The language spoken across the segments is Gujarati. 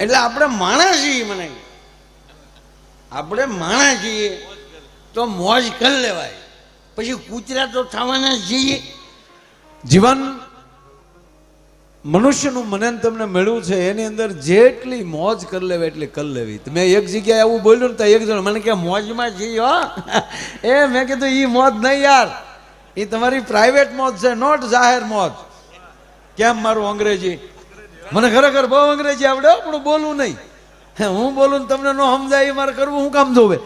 એટલે આપણે માણસ છીએ, મને આપણે માણસ છીએ તો મોજ કરી લેવાય, પછી કૂતરા તો થવાના જ છીએ. જીવન મનુષ્યનું મને તમને મળ્યું છે એની અંદર જેટલી મોજ કરી લેવી એટલી કરી લેવી. મેં એક જગ્યાએ એવું બોલ્યું ને તો એક જણ મને કે મોજમાં છીએ હો. એ મેં કીધું એ મોજ નહીં યાર, એ તમારી પ્રાઇવેટ મોજ છે, નોટ જાહેર મોજ. કેમ મારું અંગ્રેજી, મને ખરેખર બહુ અંગ્રેજી આવડે પણ બોલવું નહીં. હું બોલું ને તમને ન સમજાય એ મારે કરવું હું કામ જોવે.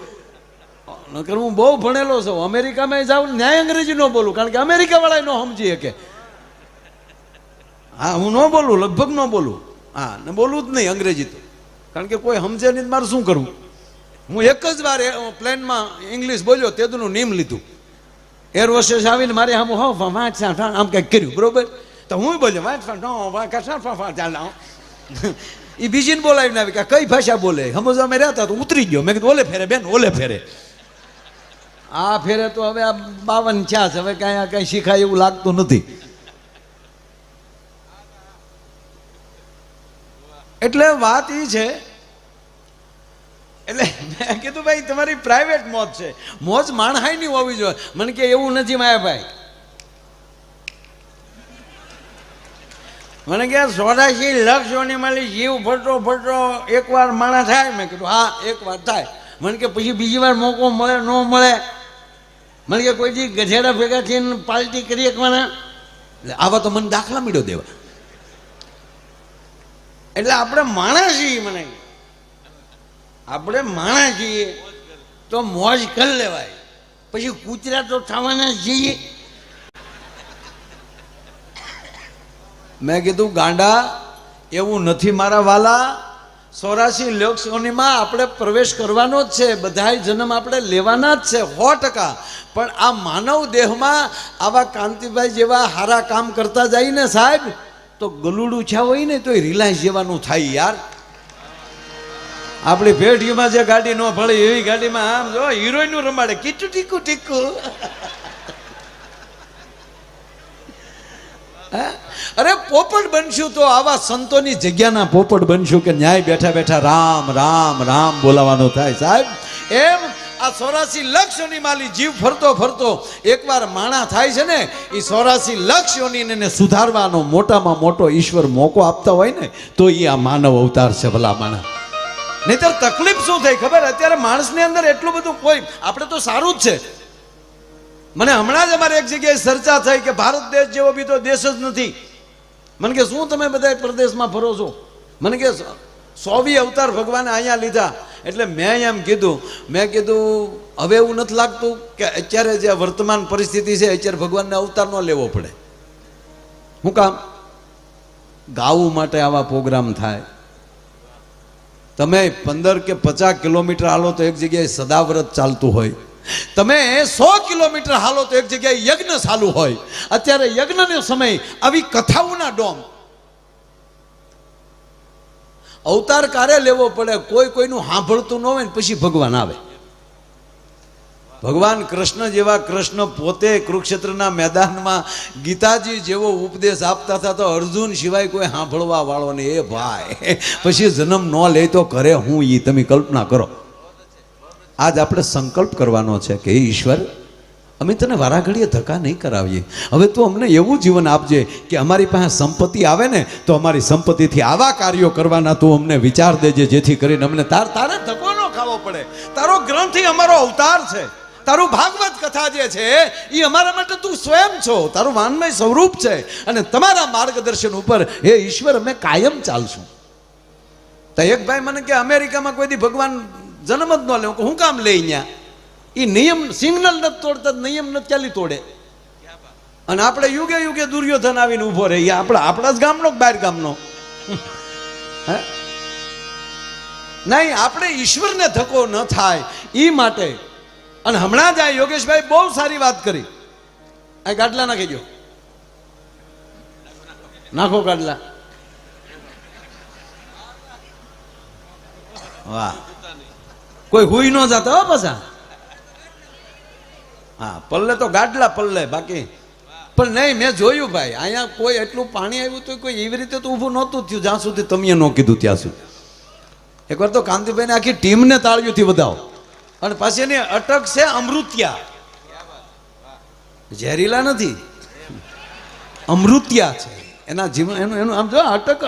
નકર હું બહુ ભણેલો છું, અમેરિકામાં જાઉં ન્યાય અંગ્રેજી ન બોલું, કારણ કે અમેરિકા વાળા ન સમજી શકે. હા હું ન બોલું, લગભગ ન બોલું. હા ને બોલવું જ નહીં અંગ્રેજી તો, કારણ કે કોઈ સમજે નહીં મારે શું કરવું. હું એક જ વાર પ્લેનમાં ઇંગ્લિશ બોલ્યો તેદુનું નિયમ લીધું. એર હોસ્ટેસ આવીને મારી આમ આમ કંઈક કર્યું બરોબર, તો હું બોલ્યો એ બીજીને બોલાવીને આવી કે કઈ ભાષા બોલે સમજવા મેં રહેતા તો ઉતરી ગયો. મેં કીધું ઓલે ફેરે બેન ઓલે ફેરે. આ ફેરે તો હવે આ 52 છે, હવે કાંઈ કાંઈ શીખાય એવું લાગતું નથી. એટલે વાત એ છે, એટલે મેં કીધું ભાઈ તમારી પ્રાઇવેટ મોજ છે, મોજ માણહાઈ ની હોવી જોઈએ. મને કે એવું નથી માયાભાઈ, મને કે 84 લાખ સોની માલી જીવ ફરતો ફરતો એકવાર માણસ થાય. મેં કીધું હા એકવાર થાય. મને કે પછી બીજી વાર મોકો મળે ન મળે. મને કે કોઈ દી ગધેડા ભેગા થઈને પાર્ટી કરી એકવાના. એટલે આવા તો મને દાખલા મીડો દેવા. એટલે આપણે માણસ છીએ, મને આપણે માણસ છીએ તો મોજ કરી લેવાય, પછી કૂતરા તો થવાના જ છીએ. મેં કીધું ગાંડા એવું નથી મારા વાલા. 84 લાખ સોનીમાં આપણે પ્રવેશ કરવાનો જ છે, બધાય જન્મ આપણે લેવાના જ છે 100%. પણ આ માનવ દેહમાં આવા કાંતિભાઈ જેવા હારા કામ કરતા જાય ને સાહેબ, તો ગલુડું છા હોય ને તો રિલાયન્સ જેવાનું થાય યાર. આપણી ભેટીમાં જે ગાડી ન ફળે એવી ગાડીમાં આમ જો હિરોઈન રમાડે કીચું ટીકું ટીકું. અરે પોપટ બનશું તો આવા સંતોની જગ્યાના પોપટ બનશું કે ન્યાય બેઠા બેઠા રામ રામ રામ બોલાવાનું થાય સાહેબ. એમ આ 84 લાખ સોની માલી જીવ ફરતો ફરતો એકવાર માણા થાય છે ને, એ 84 લાખ સોનીને સુધારવાનો મોટામાં મોટો ઈશ્વર મોકો આપતા હોય ને તો એ આ માનવ અવતાર છે ભલા માણસ. નહીતર તકલીફ શું થઈ ખબર, અત્યારે માણસની અંદર એટલું બધું કોઈ, આપણે તો સારું જ છે. મને હમણાં જ અમારે એક જગ્યાએ ચર્ચા થઈ કે ભારત દેશ જેવો બીજો દેશ જ નથી. મને કે શું તમે બધા પ્રદેશમાં ફરો છો? મને કે 100 અવતાર ભગવાને અહીંયા લીધા. એટલે મેં એમ કીધું, મેં કીધું હવે એવું નથી લાગતું કે અત્યારે જે વર્તમાન પરિસ્થિતિ છે અત્યારે ભગવાનને અવતાર ન લેવો પડે? શું કામ? ગાવું માટે આવા પ્રોગ્રામ થાય. તમે 15 કે 50 કિલોમીટર હાલો તો એક જગ્યાએ સદાવ્રત ચાલતું હોય. તમે 100 કિલોમીટર હાલો તો એક જગ્યાએ યજ્ઞ ચાલુ હોય. અત્યારે યજ્ઞનો સમય, આવી કથાઓના ડોમ. અવતાર કારે લેવો પડે? કોઈ કોઈનું સાંભળતું ન હોય ને પછી ભગવાન આવે. ભગવાન કૃષ્ણ જેવા કૃષ્ણ પોતે કુરુક્ષેત્રના મેદાનમાં ગીતાજી જેવો ઉપદેશ આપતા હતા તો અર્જુન સિવાય કોઈ સાંભળવા વાળો ને. એ ભાઈ પછી જન્મ ન લે તો કરે હું, એ તમે કલ્પના કરો. આજ આપણે સંકલ્પ કરવાનો છે કે ઈશ્વર અમે તને વારાઘડીએ ધક્કા નહીં કરાવીએ. હવે તું અમને એવું જીવન આપજે કે અમારી પાસે સંપત્તિ આવે ને તો અમારી સંપત્તિથી આવા કાર્યો કરવાના તું અમને વિચાર દેજે, જેથી કરીને અમને તારે ધક્કો ન ખાવો પડે. તારો ગ્રંથ અમારો અવતાર છે, તારું ભાગવત કથા જે છે એ અમારા માટે તું સ્વયં છો, તારું વાન્મય સ્વરૂપ છે. અને તમારા માર્ગદર્શન ઉપર હે ઈશ્વર અમે કાયમ ચાલશું. તો એક ભાઈ મને કે અમેરિકામાં કોઈ દી ભગવાન જન્મ જ ન લે. હું કામ લે? અહીંયા એ નિયમ સિગ્નલ નથી તોડતા, નિયમ નથી ચાલી તોડે. અને આપણે યુગે યુગે દુર્યોધન આવીને ઉભો રહે. આપણા જ ગામનો બહાર ગામનો હે નહીં. આપણે ઈશ્વરને ધક્કો ન થાય એ માટે. અને હમણાં જ આ યોગેશભાઈ બહુ સારી વાત કરી. આ ગાડલા નાખી ગયો, નાખો ગાડલા. વાહ, કોઈ હુઈ ન જતા હો પાછા. હા પલ્લે તો ગાડલા પલ્લે, બાકી પણ નહીં. મેં જોયું ભાઈ અહીંયા કોઈ એટલું પાણી આવ્યું તો કોઈ એવી રીતે તો ઊભું નહોતું થયું જ્યાં સુધી તમે ન કીધું ત્યાં સુધી. એકવાર તો કાંતિભાઈને આખી ટીમને તાળીઓથી વધાવો. અને પાછી એની અટક છે અમૃત્યા, ઝેરીલા નથી, અમૃત્યા છે એના જીવન. એનું એનું આમ જો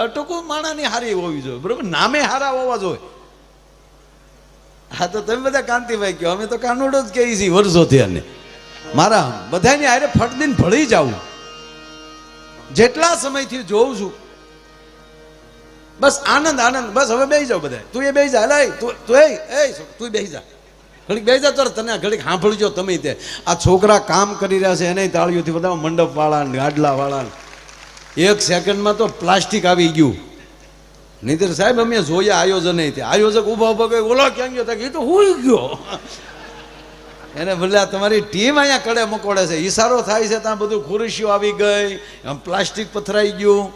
અટકો માણાની હારી હોવી જોઈએ, બરોબર, નામે હારા હોવા જોઈએ. હા તો તમે બધા કાંતિભાઈ કહો, અમે તો કાનોડો જ કહીએ છીએ વર્ષોથી. અને મારા બધાની હારે ફટદીને ભળી જાવું, જેટલા સમયથી જોઉં છું બસ આનંદ આનંદ. બસ હવે બેસી જાઓ બધા, તું એ બેસી જા, તું તું બેસી જા, ઘડીક બેસી જા. તો તને ઘડીક સાંભળજો તમે તે. આ છોકરા કામ કરી રહ્યા છે એને તાળીઓથી બધા, મંડપ વાળા ગાડલા વાળા. એક સેકન્ડમાં તો પ્લાસ્ટિક આવી ગયું. નહીતર સાહેબ અમે જોયા આયોજન આયોજક ઉભા ઉભા ગયો, ઓલો ક્યાં ગયો? એ તો હુઈ ગયો. એને બોલ્યા તમારી ટીમ અહીંયા કડે મકોડે છે, ઈશારો થાય છે ત્યાં બધું ખુરશીઓ આવી ગઈ, આમ પ્લાસ્ટિક પથરાઈ ગયું.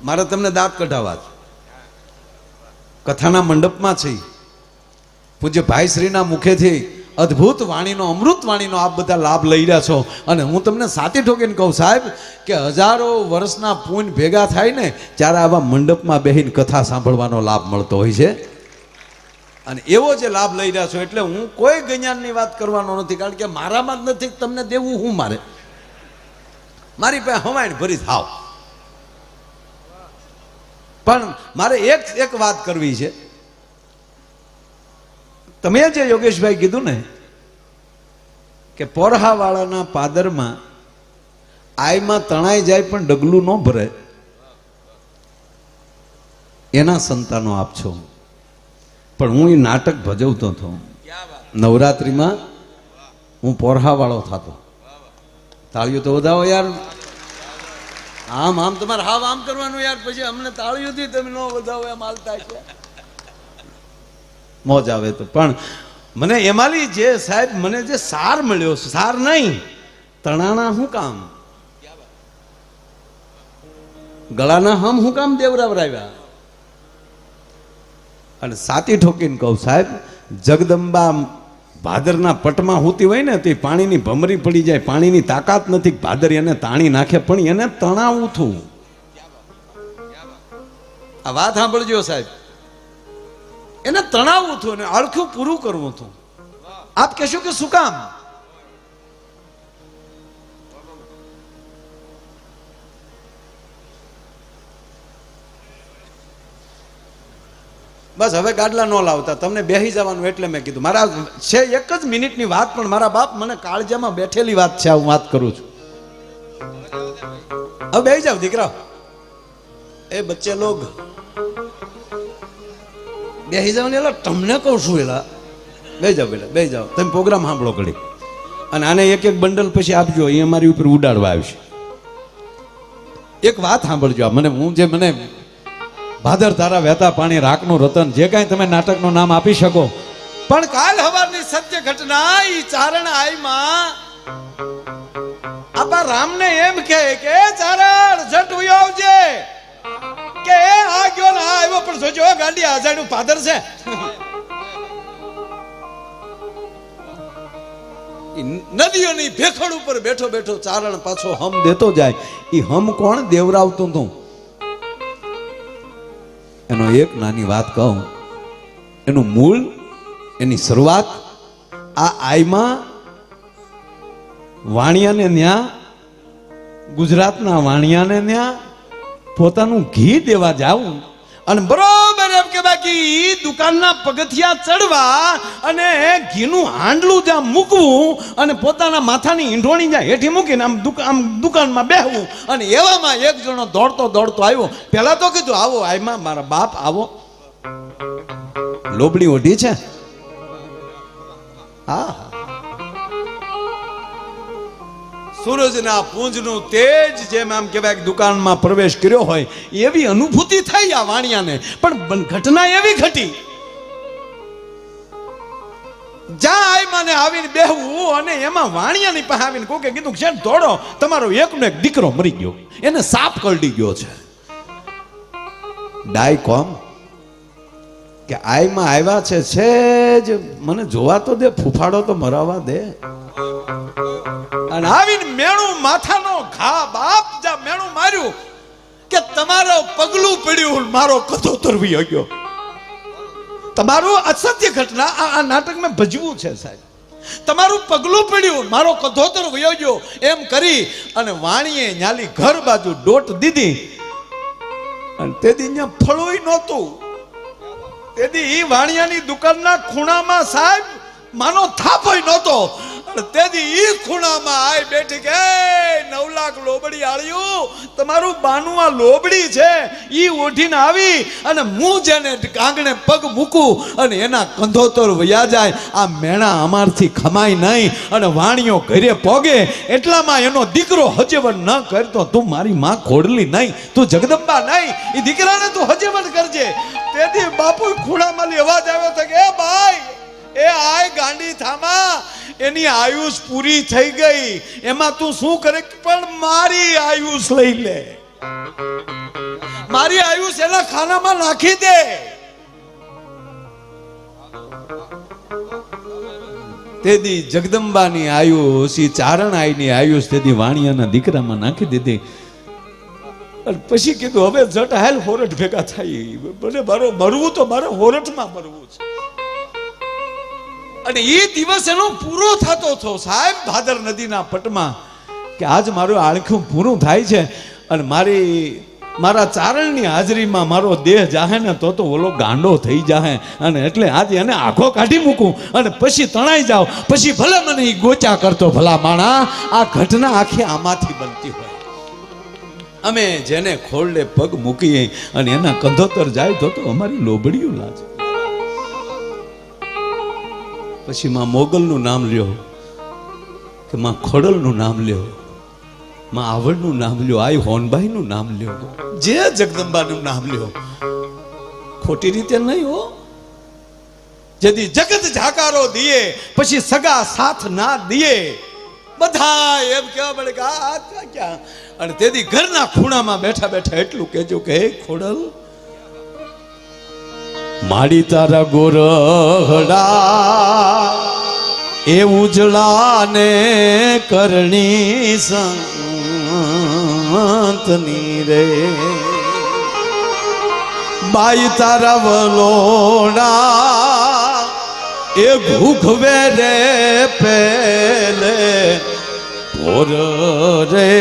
મારે તમને દાંત કઢાવવા કથાના મંડપમાં છે પૂજ્ય ભાઈશ્રીના મુખેથી અદ્ભુત વાણીનો, અમૃત વાણીનો આપ બધા લાભ લઈ રહ્યા છો. અને હું તમને સાચી ઠોકીને કહું સાહેબ કે હજારો વર્ષના પૂન ભેગા થાય ને ત્યારે આવા મંડપમાં બેહીને કથા સાંભળવાનો લાભ મળતો હોય છે. અને એવો જે લાભ લઈ રહ્યા છો એટલે હું કોઈ જ્ઞાનની વાત કરવાનો નથી, કારણ કે મારામાં જ નથી તમને દેવું. હું મારી પાસે હવાઈણ ભરી થાવ. પણ મારે એક વાત કરવી છે. તમે જે યોગેશભાઈ કીધું ને કે પોરહાવાળાના પાદરમાં આયમાં તણાઈ જાય પણ ડગલું ન ભરે, એના સંતાનો આપ છો. પણ હું એ નાટક ભજવતો હતો નવરાત્રિમાં, હું પોરહાવાળો થતો. તાળીઓ તો વધાવો યાર. આમ આમ તમારે હાવ આમ કરવાનું યાર, પછી અમને તાળીઓથી તમે ન વધાવો એમ હાલતા છે. મોજ આવે તો. પણ મને એમાંની જે સાહેબ મને જે સાર મળ્યો, સાર નહીં તણાણા શું કામ, ગળાના હમ શું કામ દેવરાવરાવ્યા. અને સાતી ઠોકીને કહું સાહેબ, જગદંબા ભાદરના પટમાં હોતી હોય ને તે પાણીની ભમરી પડી જાય, પાણીની તાકાત નથી, ભાદર એને તાણી નાખે, પણ એને તણાવું થું. આ વાત સાંભળજો સાહેબ, એને તણાવું થું અને અળખું પૂરું કરવું હતું. આપ કહેશો કે શું કામ? બસ હવે ગાડલા ન લાવતા, તમને બેસી જવાનું એટલે મેં કીધું. મારા છે એક જ મિનિટની વાત, પણ મારા બાપ મને કાળજામાં બેઠેલી વાત છે, હું વાત કરું છું. હવે બેસી જાવ દીકરા, એ બચ્ચે લોગ બેસી જાવ ને. એલા તમને કહું છું, એલા બેસી જાવ બેટા, બેસી જાવ. તમે પ્રોગ્રામ સાંભળો ઘડી, અને આને એક એક બંડલ પછી આપજો, એ અમારી ઉપર ઉડાડવા આવશે. એક વાત સાંભળજો, મને ભાદર તારા વહેતા પાણી રાખનું રતન, જે કાંઈ તમે નાટકનું નામ આપી શકો. પણ કાલ હવારની સત્ય ઘટના ઈ ચારણ આઈમાં આપા રામને એમ કહે કે ચારણ જટ ઉયો આવજે, કે આ ગયો ને આ આવ્યો, પણ જોજો ગાંડી આઝાડું પાદર છે. નદીઓની ભેખડ ઉપર બેઠો બેઠો ચારણ પાછો હમ દેતો જાય. ઈ હમ કોણ દેવરાવતું હતું? એનો એક નાની વાત કહું, એનું મૂળ, એની શરૂઆત આ આઈમાં વાણિયાને ન્યા, ગુજરાતના વાણિયાને ન્યા પોતાનું ઘી દેવા જાવું, અને બરોબર એમ કે બાકી દુકાનના પગથિયા ચડવા અને ઘીનું હાંડલું જ્યાં મૂકવું અને પોતાના માથાની ઈંઢોણી જ્યાં હેઠી મૂકીને આમ દુકાનમાં બેહવું. અને એવામાં એક જણો દોડતો દોડતો આવ્યો. પેલા તો કીધું આવો આયમાં મારા બાપ આવો. લોબડી ઓઢી છે, હા, સૂરજના પુંજનું તેજ જેમ આમ કહેવાય દુકાનમાં પ્રવેશ કર્યો હોય એવી અનુભૂતિ થઈ આ વાણિયાને. પણ ઘટના એવી ઘટી, જ્યાં આઈમાને આવીને બેહવું અને એમાં વાણિયાની પાસે આવીને કોકે કીધું છે દોડો, તમારો એકનો એક દીકરો મરી ગયો, એને સાપ કરડી ગયો છે. ડાય કોમ કે આઈમાં આવ્યા છે જ મને જોવા તો દે, ફૂફાડો તો મરાવા દે. અને આવીને મેણું માથાનો ઘા, બાપ જા મેણું માર્યું કે તમે તમારો પગલું પડ્યું મારો કથોતર વયો ગયો. તમારું અસત્ય ઘટના આ નાટક મેં ભજવું છે સાહેબ. તમારું પગલું પડ્યું મારો કથોતર વયો ગયો એમ કરી અને વાણીએ ન્યાલી ઘર બાજુ ડોટ દીધી અને તેથી અહીંયા ફળોય નહોતું. તેથી ઈ વાણિયાની દુકાનના ખૂણામાં સાહેબ માનો થાપોય નહોતો. તેથી ઈ ખૂણામાં આય બેઠી કે 9 લાખ લોબડી આળ્યું તમારું બાનું આ લોબડી છે ઈ ઓઢીને આવી અને હું જેને કાંગણે પગ મૂકું અને એના કંધોતર વયા જાય. આ મેણા અમારથી ખમાય નહીં અને વાણિયો ઘરે પોગે એટલામાં એનો દીકરો હજવણ ન કરતો તું મારી માં ખોડલી નહીં, તું જગદંબા નહીં, એ દીકરાને તું હજવણ કરજે. તેથી બાપુ ખૂણામાં અવાજ આવ્યો હતો કે એ ભાઈ એ આય ગાંડી થામા એની આયુષ પૂરી થઈ ગઈ, એમાં તું શું કરે પણ મારી આયુષ લઈ લે, મારી આયુષ એના ખાનામાં નાખી દે. તેથી જગદંબાની આયુષ ઈ ચારણ આઈની આયુષ તેથી વાણિયાના દીકરામાં નાખી દીધી. પછી કીધું હવે જટ હાલ હોરઠ ભેગા થાય, ભલે મારો મરવું તો મારે હોરઠમાં મરવું છે. અને એ દિવસ એનો પૂરો થતો હતો સાહેબ ભાદર નદીના પટમાં કે આજ મારું આળખું પૂરું થાય છે અને મારા ચારણની હાજરીમાં મારો દેહ જાહે ને તો ઓલો ગાંડો થઈ જાહે અને એટલે આજે એને આખો કાઢી મૂકું અને પછી તણાઈ જાવ, પછી ભલે મને એ ગોચા કરતો ભલા માણા. આ ઘટના આખી આમાંથી બનતી હોય. અમે જેને ખોળે પગ મૂકીએ અને એના કંધોતર જાય તો અમારી લોબડીયું લાગે. પછી માં મોગલનું નામ લ્યો કે માં ખોડલનું નામ લ્યો, માં આવડનું નામ લ્યો, આઈ હોનભાઈનું નામ લ્યો, જે જગદંબાનું નામ લ્યો, ખોટી રીતે નહીં હો. જેથી જગત જાકારો દીએ પછી સગા સાથ ના દીએ બધા એમ કેવા પડે કે આ ક્યાં. અને તેથી ઘરના ખૂણામાં બેઠા બેઠા એટલું કહેજો કે હે ખોડલ માડી તારા ગોરહડા એ ઉજળા ને કરણી સંતની રે બાઈ તારા વલોડા એ ભૂખવે રે પેલે ભોર રે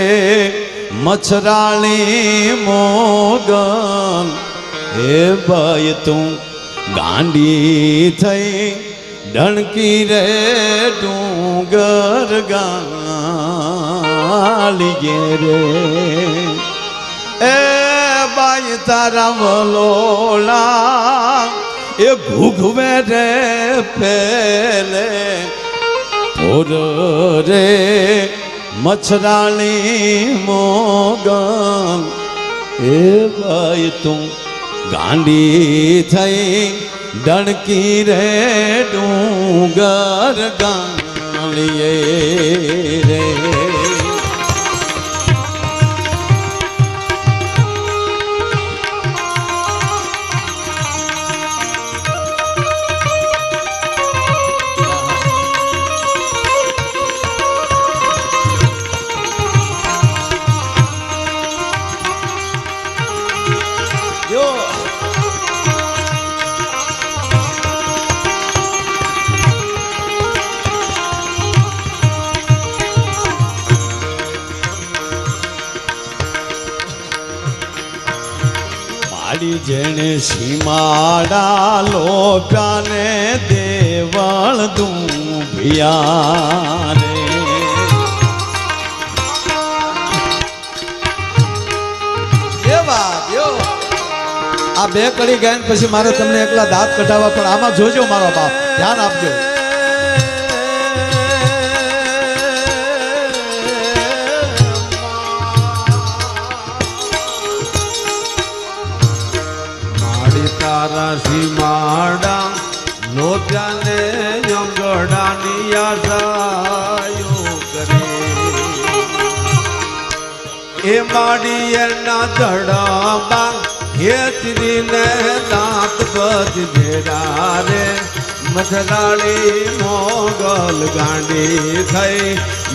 મચ્છરાણી મોગન હે ભાઈ તું ગાંડી થઈ ડણકી રે ડુંગર ગાલીએ રે એ બાઈ તારા વલોલા એ ઘૂઘવે રે પેલે ભોર રે મચ્છરાણી મોગન એ ભાઈ તું ગાંડી થઈ ડણકી રે ડુંગર ગાલીએ રે જેણે સીમાડા લોપ્યાને દેવળ દુંભિયા રે એ વાત યો આ બે કડી ગાયન પછી મારે તમને એકલા દાંત કઢાવવા પણ આમાં જોજો મારો બાપ ધ્યાન આપજો. તારા સીમાડા લોચાને જંગડાની આશાયો કરે એ માડી એના ધડાબા હેતરીને દાંત બજ ભેડા રે મથરાળી મોગલ ગાંડી થઈ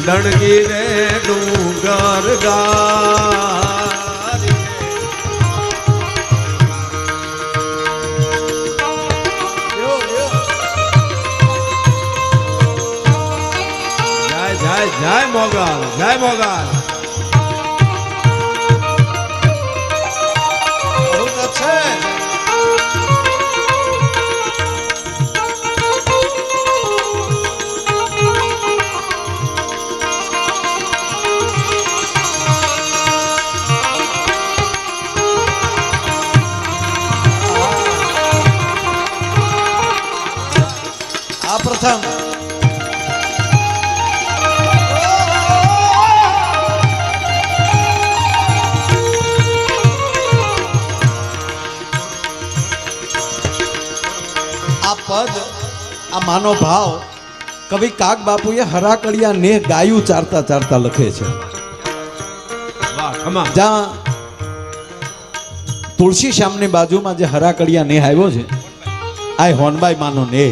ડણગી રે ડુંગર ગા મોગલ જય મોગલ બહુ તો છે. આ પ્રથમ આ પદ આ માનો ભાવ કવિ કાગ બાપુએ હરાકડિયા ને ગાયું ચારતા ચારતા લખે છે. વાહ ખમા જ્યાં તુલસી શ્યામની બાજુમાં જે હરાકડિયા ને આવ્યો છે આ હોનબાઈ માનો ને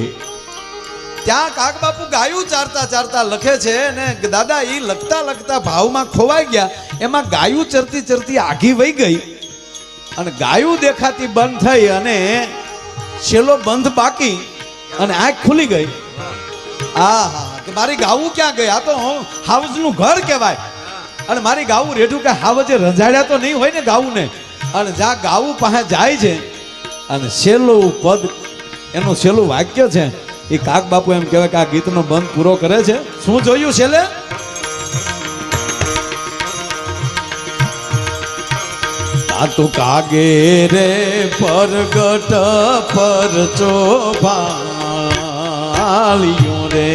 ત્યાં કાગ બાપુ ગાયું ચારતા ચારતા લખે છે ને દાદા એ લખતા લખતા ભાવમાં ખોવાઈ ગયા. એમાં ગાયું ચરતી ચરતી આઘી વહી ગઈ અને ગાયું દેખાતી બંધ થઈ અને છેલ્લો બંધ બાકી અને આંખ ખુલી ગઈ. હા કે મારી ગાવું ક્યાં ગઈ? આ તો હાવજનું ઘર કહેવાય. અને મારી ગાવું રેઠું કે હાવજે રંજાડ્યા તો નહીં હોય ને ગાવું ને. અને જ્યાં ગાવું પાસે જાય છે અને છેલ્લું પદ એનું છેલ્લું વાક્ય છે એ કાગ બાપુ એમ કહેવાય કે આ ગીતનો બંધ પૂરો કરે છે. શું જોયું છેલ્લે? આ તો કાગે રે પરગટ પર ચોભાલિયો રે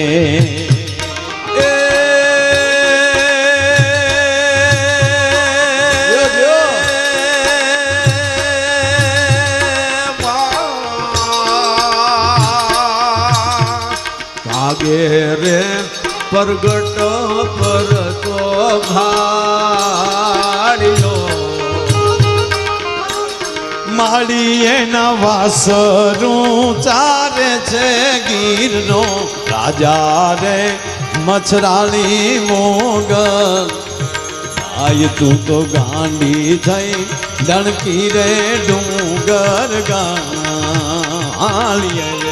રે પરગટ પર તો ભાડ્યો માળી એના વાસરું ચારે છે ગીરનો રાજા રે મછરાળી મોગલ. આય તું તો ગાંડી થઈ ડણકી રે ડુંગર ગાળીએ રે.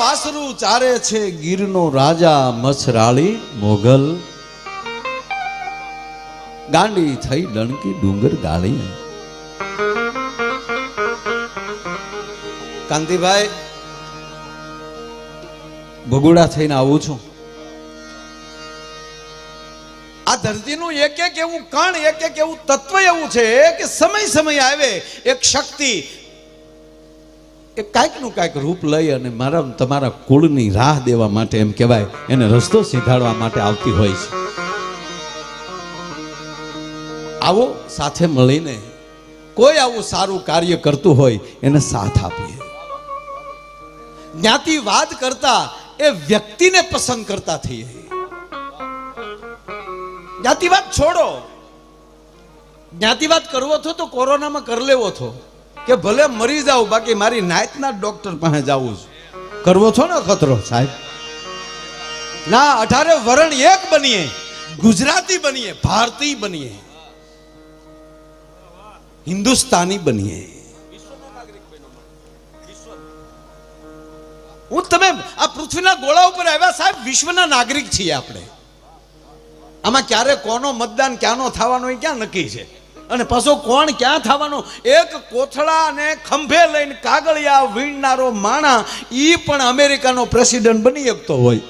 વાસરું ચારે છે ગીરનો રાજા મછરાળી મોગલ. ગાંડી થઈ ડણકી ડુંગર ગાળી. કાંતિભાઈ ભગુડા થઈને આવું છું. આ ધરતીનું એક એક એવું કણ એક એક એવું તત્વ એવું છે કે સમય સમય આવે એક શક્તિ એ કાંઈક નું કાંઈક રૂપ લઈ અને મારા તમારા કુળની રાહ દેવા માટે એમ કહેવાય એને રસ્તો સીધાડવા માટે આવતી હોય છે. આવો સાથે મળીને કોઈ આવું સારું કાર્ય કરતું હોય એને સાથ આપીએ. જ્ઞાતિવાદ કરતા એ વ્યક્તિને પસંદ કરતા થઈએ. જ્ઞાતિવાદ છોડો. જ્ઞાતિવાદ કરવો થો તો કોરોનામાં કરી લેવો થો કે ભલે મરી જાવ બાકી મારી નાતના ડોક્ટર પાસે જવું છે. કરવો છો ને ખતરો સાહેબ? ના 18 વરણ એક બનીએ, ગુજરાતી બનીએ, ભારતીય બનીએ, હિન્દુસ્તાની બનીએ. હું તમે આ પૃથ્વીના ગોળા ઉપર આવ્યા સાહેબ વિશ્વના નાગરિક છીએ આપણે. આમાં ક્યારે કોનો મતદાન ક્યાંનો થવાનો એ ક્યાં નક્કી છે? અને પાછો કોણ ક્યાં થવાનો? એક કોથળા અને ખંભે લઈને કાગળિયા વીણનારો માણા ઈ પણ અમેરિકાનો પ્રેસિડેન્ટ બની શકતો હોય.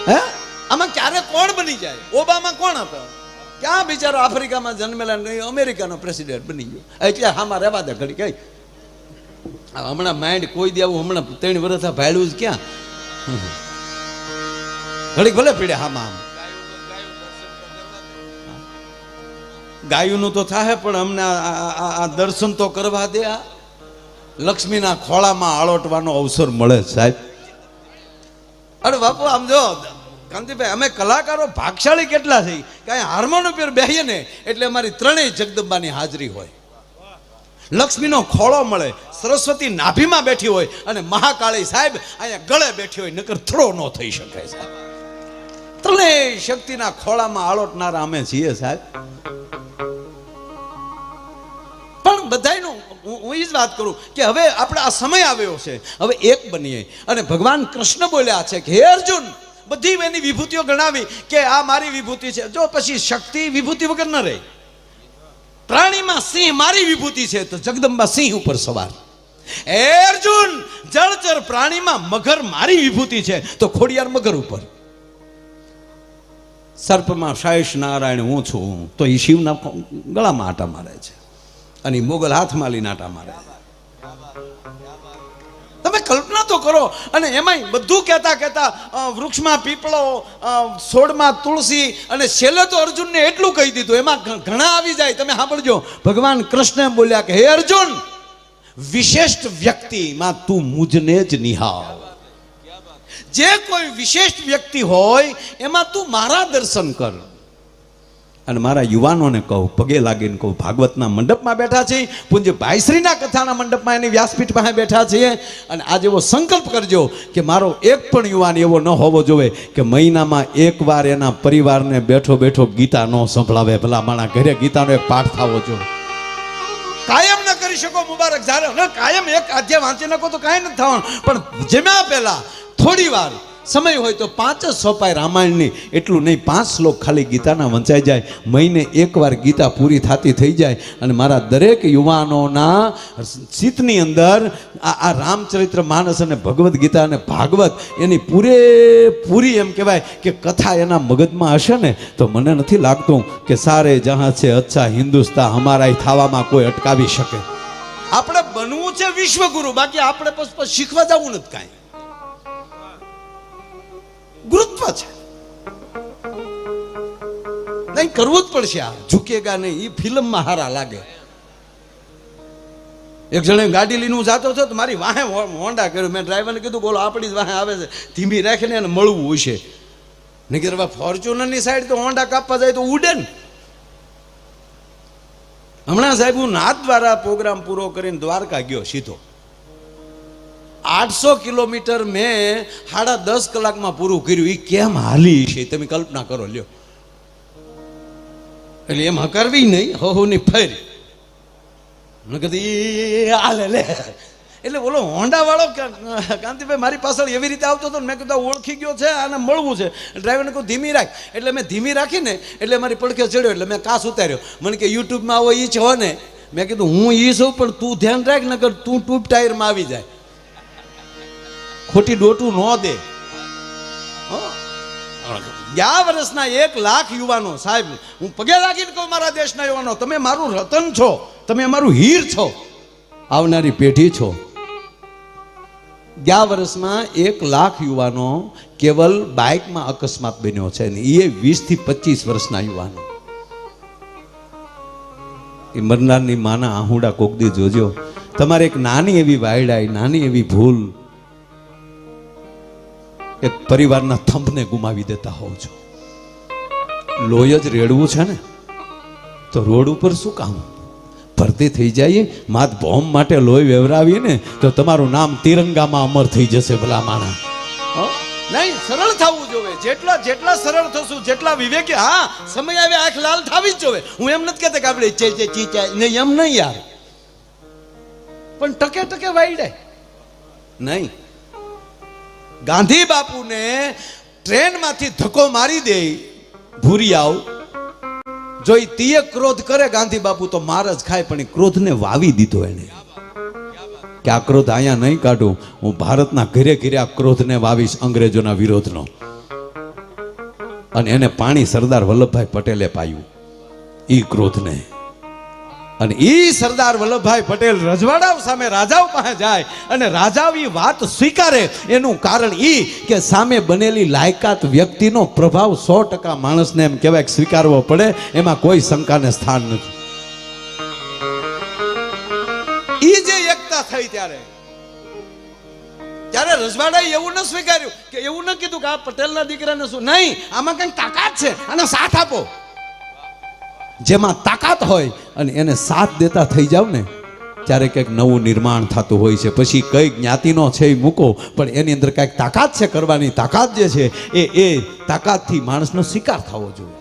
હે આમાં ક્યારે કોણ બની જાય? ઓબામા કોણ હતો? ક્યાં બિચારો આફ્રિકામાં જન્મેલા અમેરિકાનો પ્રેસિડેન્ટ બની ગયો. એટલે હામાં રહેવા દે ઘડી કઈ. હમણાં માઇન્ડ કોઈ દેવું હમણાં 3 વર્ષ ભાડ્યું જ ક્યાં? ઘડીક ભલે પીડે હામાં આમ ગાયુંનું તો થાય પણ અમને આ દર્શન તો કરવા દે. આ લક્ષ્મીના ખોળામાં આળોટવાનો અવસર મળે સાહેબ. અરે બાપુ આમ જો કાંતિભાઈ અમે કલાકારો ભાગશાળી કેટલા થઈ કે હાર્મોનિયમ પર બેહીએ ને એટલે અમારી ત્રણેય જગદંબાની હાજરી હોય. લક્ષ્મીનો ખોળો મળે, સરસ્વતી નાભીમાં બેઠી હોય અને મહાકાળી સાહેબ અહીંયા ગળે બેઠી હોય, નકર થ્રો ન થઈ શકે સાહેબ. ત્રણેય શક્તિના ખોળામાં આળોટનારા અમે છીએ સાહેબ. પણ બધાયનું હું એ જ વાત કરું કે હવે આપણે આ સમય આવ્યો છે, હવે એક બનીએ. અને ભગવાન કૃષ્ણ બોલ્યા છે કે હે અર્જુન, બધી એની વિભૂતિઓ ગણાવી કે આ મારી વિભૂતિ છે. જો પછી શક્તિ વિભૂતિ વગર ન રહે. પ્રાણીમાં સિંહ મારી વિભૂતિ છે તો જગદંબા સિંહ ઉપર સવાર. હે અર્જુન, જળચર પ્રાણીમાં મગર મારી વિભૂતિ છે તો ખોડિયાર મગર ઉપર. સર્પમાં શેષ નારાયણ હું છું તો એ શિવના ગળામાં આટા મારે છે અને મોગલ હાથમાં લઈને આટા મારે. તમે કલ્પના તો કરો. અને એમાંય બધું કહેતા કહેતા વૃક્ષમાં પીપળો, છોડમાં તુલસી, અને છેલ્લે તો અર્જુનને એટલું કહી દીધું, એમાં ઘણા આવી જાય. તમે સાંભળજો, ભગવાન કૃષ્ણ બોલ્યા કે હે અર્જુન, વિશિષ્ટ વ્યક્તિમાં તું મુજને જ નિહાળ. જે કોઈ વિશિષ્ટ વ્યક્તિ હોય એમાં તું મારા દર્શન કર. અને મારા યુવાનોને કહું, પગે લાગીને કહું, ભાગવતના મંડપમાં બેઠા છીએ, પૂજ્ય ભાઈશ્રીના કથાના મંડપમાં એની વ્યાસપીઠ પાસે બેઠા છીએ. અને આજે એવો સંકલ્પ કરજો કે મારો એક પણ યુવાન એવો ન હોવો જોઈએ કે મહિનામાં એકવાર એના પરિવારને બેઠો બેઠો ગીતા ન સંભળાવે. ભલા માણા ઘરે ગીતાનો એક પાઠ થવો જોઈએ. કાયમ ન કરી શકો મુબારક, જ્યારે કાયમ એક અધ્યાય વાંચી નાખો તો કાંઈ નથી થવાનું. પણ જેમાં પહેલા થોડી વાર સમય હોય તો 5 જ સોપાય રામાયણની, એટલું નહીં, 5 શ્લોક ખાલી ગીતાના વંચાઈ જાય. મહિને એકવાર ગીતા પૂરી થતી થઈ જાય. અને મારા દરેક યુવાનોના ચિત્તની અંદર આ રામચરિત્ર માનસ અને ભગવદ્ ગીતા અને ભાગવત એની પૂરેપૂરી એમ કહેવાય કે કથા એના મગજમાં હશે ને તો મને નથી લાગતું કે સારે જહાં છે અચ્છા હિન્દુસ્તાન હમારા થવામાં કોઈ અટકાવી શકે. આપણે બનવું છે વિશ્વગુરુ, બાકી આપણે પછી શીખવા જવું નથી કાંઈ. ગુરુત્વ છે, નહીં કરવું જ પડશે. આ ઝૂકેગા નહીં, એ ફિલ્મમાં હારા લાગે. એક જણે ગાડી લઈને હું જાતો હતો તો મારી વાહે હોન્ડા કર્યો. મેં ડ્રાઈવરને કીધું બોલો આપણી જ વાહે આવે છે, ધીમી રાખીને એને મળવું હોય છે. નહીં કે ફોર્ચ્યુનરની સાઈડ તો હોન્ડા કાપવા જાય તો ઉડે ને. હમણાં સાહેબ હું નાથ દ્વારા પ્રોગ્રામ પૂરો કરીને દ્વારકા ગયો સીધો. 800 કિલોમીટર મેં 10.5 કલાકમાં પૂરું કર્યું. એ કેમ હાલી છે તમે કલ્પના કરો લ્યો. એટલે એમ હકારવી નહીં, હોની ફરી કદી હાલે લે. એટલે બોલો હોન્ડા વાળો કાંતિભાઈ મારી પાછળ એવી રીતે આવતો હતો ને મેં કીધું ઓળખી ગયો છે, આને મળવું છે. ડ્રાઈવરને કહું ધીમી રાખ. એટલે મેં ધીમી રાખીને એટલે મારી પડખે ચડ્યો. એટલે મેં કાસ ઉતાર્યો. મને કે યુટ્યુબમાં આવો ઈ છો ને. મેં કીધું હું ઈ છું પણ તું ધ્યાન રાખ, નકર તું ટ્યુબ ટાયરમાં આવી જાય. ખોટી ડોટું ન દે. 11 વર્ષના 1 લાખ યુવાનો સાહેબ, હું પગે લાગીને કહું મારા દેશના યુવાનો, તમે મારું રતન છો, તમે અમારું હીર છો, આવનારી પેઢી છો. 11 વર્ષમાં 1 લાખ યુવાનો કેવલ બાઇકમાં અકસ્માત બન્યો છે ને એ 20 થી 25 વર્ષના યુવાનો. એ મરનારની માના આહુડા કોકદી જોજો. તમારે એક નાની એવી વાયડાઈ, નાની એવી ભૂલ એક પરિવારના થંભને ગુમાવી દેતા હોવ છો. લોહી જ રેડવું છે ને તો રોડ ઉપર શું કામ? ભરતી થઈ જાય, માત ભોમ માટે લોહી વેવરાવીએ ને તો તમારું નામ તિરંગામાં અમર થઈ જશે. ભલા માણા નહીં, સરળ થવું જોઈએ. જેટલા સરળ થશું, જેટલા વિવેકી. હા, સમય આવે આંખ લાલ થવી જ જોઈએ. હું એમ નથી કહેતા કે આપણે નહીં, એમ નહીં યાર, પણ ટકે ટકે વાઈડે નહીં. ગાંધી બાપુને ટ્રેનમાંથી ધક્કો મારી દે ભૂરિયાઓ, જો એ તીએ ક્રોધ કરે ગાંધી બાપુ તો માર જ ખાય. પણ એ ક્રોધને વાવી દીધો એને કે આ ક્રોધ અહીંયા નહીં કાઢું, હું ભારતના ઘરે ઘરે આ ક્રોધને વાવીશ, અંગ્રેજોના વિરોધનો. અને એને પાણી સરદાર વલ્લભભાઈ પટેલે પાયું એ ક્રોધને. અને એ સરદાર વલ્લભભાઈ પટેલ રજવાડાઓ સામે રાજાઓ પાસે જાય અને રાજાઓ એ વાત સ્વીકારે. એનું કારણ એ કે સામે બનેલી લાયકાત વ્યક્તિનો પ્રભાવ 100% માણસને એમ કહેવાય સ્વીકારવો પડે, એમાં કોઈ શંકાને સ્થાન નથી. એ જે એકતા થઈ ત્યારે રજવાડાએ એવું ન સ્વીકાર્યું કે એવું ન કીધું કે આ પટેલના દીકરાને શું નહીં, આમાં કંઈક તાકાત છે અને સાથ આપો. જેમાં તાકાત હોય અને એને સાથ દેતા થઈ જાવ ને ત્યારે કંઈક નવું નિર્માણ થતું હોય છે. પછી કઈ જ્ઞાતિનો છે એ મૂકો, પણ એની અંદર કાંઈક તાકાત છે કરવાની. તાકાત જે છે એ તાકાતથી માણસનો શિકાર થવો જોઈએ.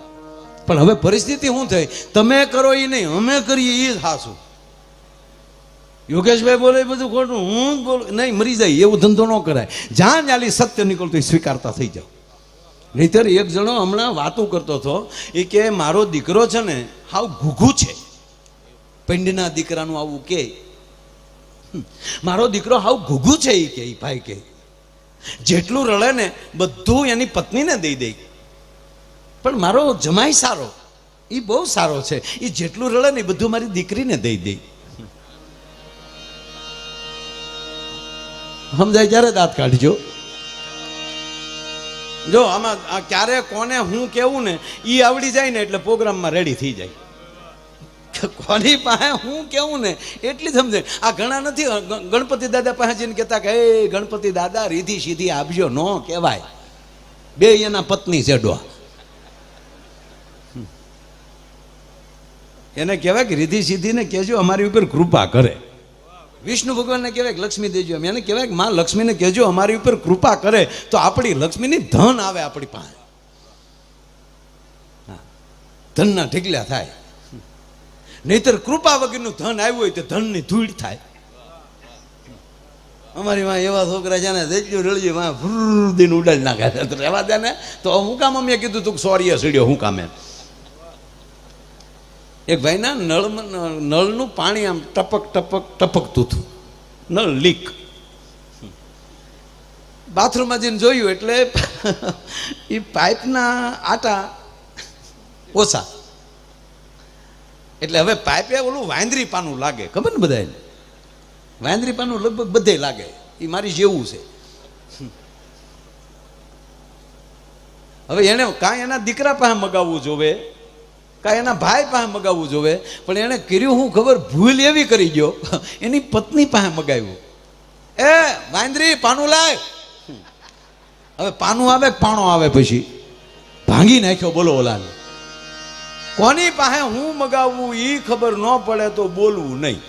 પણ હવે પરિસ્થિતિ શું થઈ, તમે કરો એ નહીં, અમે કરીએ એ થાશું. યોગેશભાઈ બોલે એ બધું ખોટું, હું બોલું નહીં, મરી જાય એવું ધંધો ન કરાય. જ્યાં ન્યાલી સત્ય નીકળતું એ સ્વીકારતા થઈ જાઓ. નહીતર એક જણો હમણાં વાતું કરતો હતો, એ કે મારો દીકરો છે ને હાવ ઘૂઘું છે. પંડના દીકરાનું આવું કે મારો દીકરો હાવ ઘૂઘું છે. એ કે ભાઈ કે જેટલું રડે ને બધું એની પત્નીને દઈ દે, પણ મારો જમાઈ સારો, એ બહુ સારો છે, એ જેટલું રડે ને એ બધું મારી દીકરીને દઈ દે. સમજાય ત્યારે દાંત કાઢજો. જો આમાં ક્યારે કોને હું કેવું ને એ આવડી જાય ને એટલે પ્રોગ્રામમાં રેડી થઈ જાય. કોની પાસે હું કેવું ને એટલી સમજે. આ ઘણા નથી ગણપતિ દાદા પાસે જઈને કહેતા કે એ ગણપતિ દાદા રીધી સીધી આપજો, ન કહેવાય. બે એના પત્ની છે ડોહા, એને કહેવાય કે રીધી સીધીને કહેજો અમારી ઉપર કૃપા કરે. વિષ્ણુ ભગવાનને કહેવાય કે લક્ષ્મી દેજો, એમ એને કહેવાય કે માં લક્ષ્મીને કહેજો અમારી ઉપર કૃપા કરે, તો આપણી લક્ષ્મીની ધન આવે આપણી પાસે. ધનના ઢીકલા થાય. નહીતર કૃપા વગરનું ધન આવ્યું હોય તો ધનની ધૂળ થાય. અમારી માં એવા છોકરા છે ને જેટલું રળજી માં ફૂરદીને ઉડાડી નાખે. રહેવા દે ને તો હું કામ મેં કીધું તું સોરીએ સીડ્યો હું કામે. એક ભાઈના નળનું પાણી આમ ટપક ટપક ટપકતું હતું, નળ લીક. બાથરૂમમાં જઈને જોયું એટલે એ પાઇપના આટા ઓછા, એટલે હવે પાઇપે ઓલું વાંદરી પાનું લાગે, ખબર ને બધાને વાંદરી પાનું લગભગ બધે લાગે. એ મારી જેવું છે. હવે એને કાંઈ એના દીકરા પાસે મગાવવું જોવે, કાંઈ એના ભાઈ પાસે મગાવવું જોવે, પણ એણે કર્યું હું ખબર, ભૂલ એવી કરી ગયો એની પત્ની પાસે મગાવ્યું. એ વાંદરી પાનું લાય. હવે પાનું આવે પાણો આવે, પછી ભાંગી નાખ્યો. બોલો ઓલાને કોની પાસે હું મગાવવું એ ખબર ન પડે તો બોલવું નહીં.